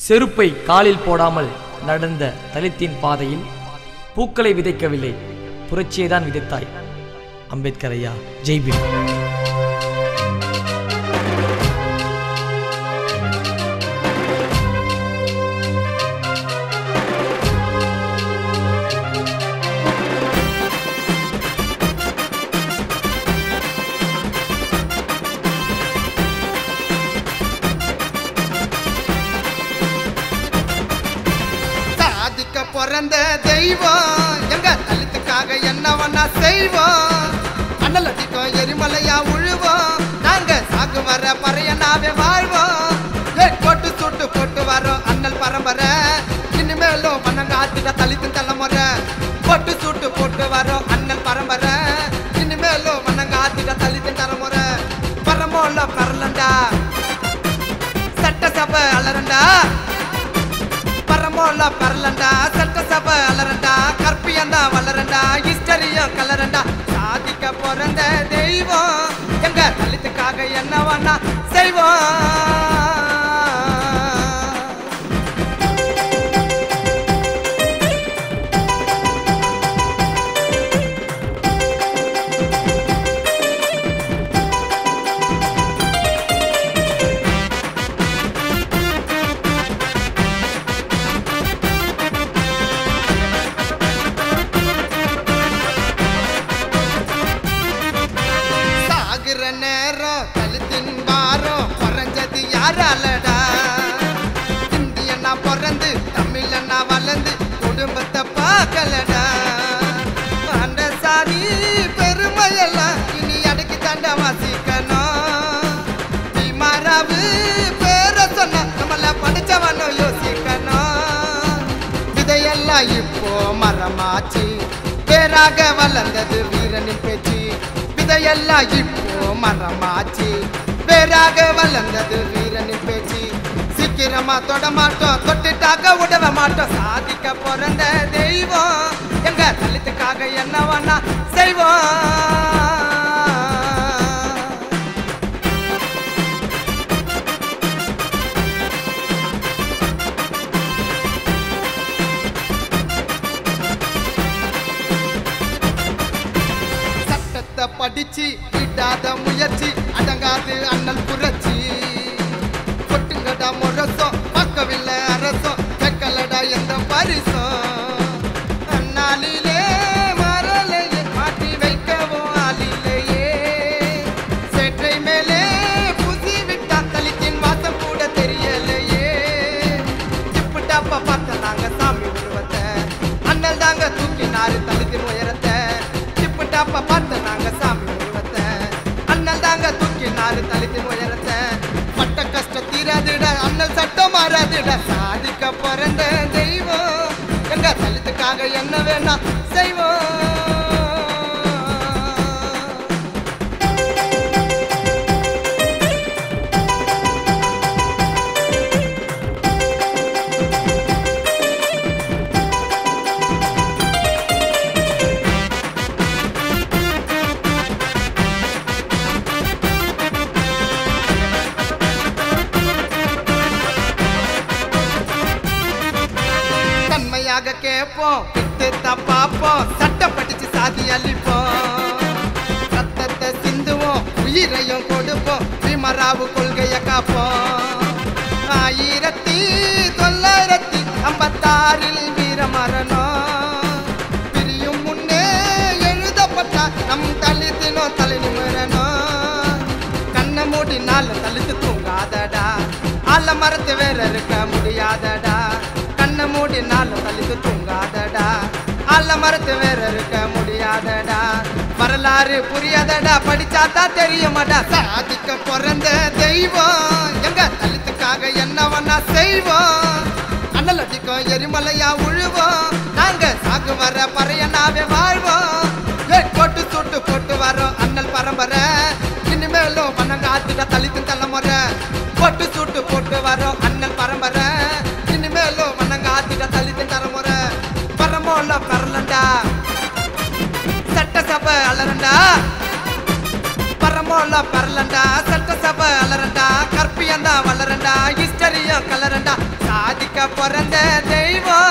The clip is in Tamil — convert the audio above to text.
செருப்பை காலில் போடாமல் நடந்த தலித்தின் பாதையில் பூக்களை விதைக்கவில்லை, புரட்சியைதான் விதைத்தாய். அம்பேத்கர் ஐயா, ஜெய்பீம். பிறந்த தெய்வம் எங்க தலித்துக்காக என்னவனா செய்வோம். அண்ணல் அடிக்கும் எரிமலையா உழுவோம், நாங்க சாகு வர பறையனாவே வாழ்வோம். போட்டு சுட்டு போட்டு வரோம் அண்ணல் பரம்பரை, இனிமேலும் மன்னங்க ஆத்திட தலித்து தலைமுறை. போட்டு சுட்டு போட்டு வரோம் அண்ணல் பரம்பரை, இனிமேலும் மன்னங்க ஆத்திட தலித்து தலைமுறை. பரமோல பரலண்டா, சட்டசபை அலரண்டா. பரமோல பரலண்டா, சட்டசபை அலரண்டா. கற்பியந்தா வளரண்டா, ஹிஸ்டரியும் கலரண்டா. சாதிக்க பிறந்த தெய்வம் எங்க தலித்துக்காக என்னவனா செய்வோம். நேரம் தலித்தின் வாரம் குறைஞ்சது யாராலடா. இந்தியனா பிறந்து தமிழனா வளர்ந்து குடும்பத்தை பார்க்கலடா. அந்த சாதி பெருமையெல்லாம் இனி அடக்கி தண்ட வாசிக்கணும். பீமாராவு பேர சொன்ன நம்மள படிச்சவனும் யோசிக்கணும். இதையெல்லாம் இப்போ மரமாச்சு, பேராக வளர்ந்தது வீரனின் பேச்சு. இதையெல்லாம் இப்போ மரமாச்சு, பேராக வளர்ந்தது வீரனின் பேச்சு. சீக்கிரமா தொட மாட்டோம், தொட்டுட்டாக்க உடவ மாட்டோம். சாதிக்க பிறந்த தெய்வம் எங்க தலித்துக்காக என்னவனா செய்வோம். படிச்சு விடாத முயற்சி அடங்காது அண்ணல் புரட்சி. கொட்டுங்கடா முரசம், பக்கவில்லை அரசம், கேட்கலடா எந்த பரிசம். அண்ணாலிலே மரலையே மாட்டி வைக்கவும் ஆளில்லையே. சேற்றை மேலே புசி விட்டா தலித்தின் வாசம் கூட தெரியலையே. இப்படாப்ப பார்த்த நாங்க சாமி உருவத்தை, அண்ணல் தாங்க தூக்கினாரு தலித்தின் உயரத்தை. இப்படாப்ப பார்த்த நாங்க சாமி உருவத்தை, அண்ணல் தாங்க தூக்கினாரு தலித்தின் உயரத்தை. பட்ட கஷ்டம் தீராதுட, அண்ணல் சட்டம் மாறாதுட. சாதிக்க பிறந்த தெய்வம் எங்க தலித்துக்காக என்ன வேணா செய்வோம். கேட்போம், வித்துத்தான் பார்ப்போம், சட்டம் படிச்சு சாதி அழிப்போம். ரத்தத்தை சிந்துவோம், உயிரையும் கொடுப்போம், பீமராவு கொள்கையை காப்போம். 1956 வீரமரணம் பிரியும் முன்னே எழுதப்பட்ட நம் தலித்தினோ தலை நிமிரணும். கண்ணை மூடி நாள் தலித்து தூங்காதடா, ஆல மரத்து வேற இருக்க முடியாதடா. கண்ணை மூடி நாள் தலித்து தூங்காதடா, ஆல மரத்து வேற இருக்க முடியாதடா. வரலாறு புரியாதடா, படிச்சாத்தா தெரியுமாடா. சாதிக்க பிறந்த தெய்வம் எங்க தலித்துக்காக என்னவனா செய்வோம். அண்ணல் அடிக்கும் எரிமலையா உழுவோம், நாங்க சாகு வர பறையனாவே வாழ்வோம். போட்டு சுட்டு போட்டு வரோம் அண்ணல் பரம்பரை, இனிமேலும் மன்னங்க ஆத்திட தலித்து தலைமுறை. போட்டு சுட்டு போட்டு வரோம் அண்ணல் பரம்பரை, இனிமேலும் மன்னங்க ஆத்திட தலித்து தலைமுறை. பரமோல பரலண்டா, சட்டசபை அலரண்டா. பரமோல பரலண்டா, சட்டசபை அலரண்டா. கற்பியந்தா வளரண்டா, ஹிஸ்டரியும் கலரண்டா. செய்வோம்